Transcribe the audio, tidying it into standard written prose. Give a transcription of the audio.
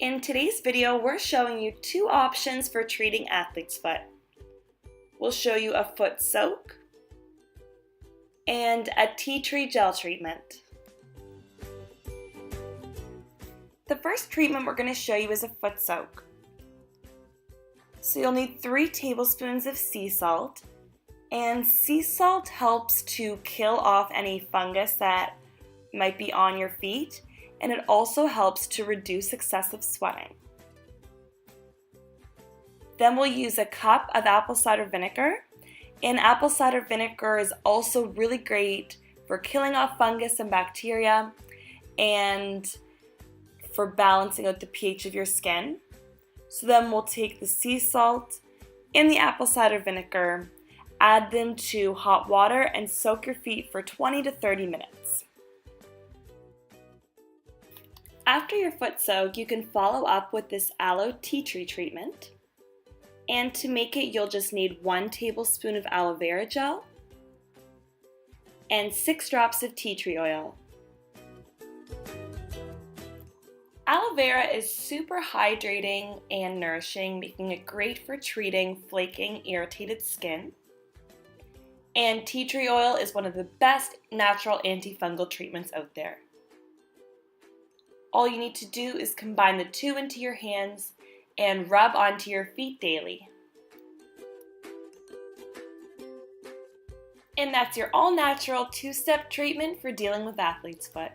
In today's video, we're showing you two options for treating athlete's foot. We'll show you a foot soak and a tea tree gel treatment. The first treatment we're going to show you is a foot soak. So you'll need 3 tablespoons of sea salt, and sea salt helps to kill off any fungus that might be on your feet, and it also helps to reduce excessive sweating. Then we'll use a cup of apple cider vinegar, and apple cider vinegar is also really great for killing off fungus and bacteria and for balancing out the pH of your skin. So then we'll take the sea salt and the apple cider vinegar, add them to hot water, and soak your feet for 20 to 30 minutes. After your foot soak, you can follow up with this aloe tea tree treatment. And to make it, you'll just need 1 tablespoon of aloe vera gel and 6 drops of tea tree oil. Aloe vera is super hydrating and nourishing, making it great for treating flaking, irritated skin. And tea tree oil is one of the best natural antifungal treatments out there. All you need to do is combine the two into your hands and rub onto your feet daily. And that's your all-natural 2-step treatment for dealing with athlete's foot.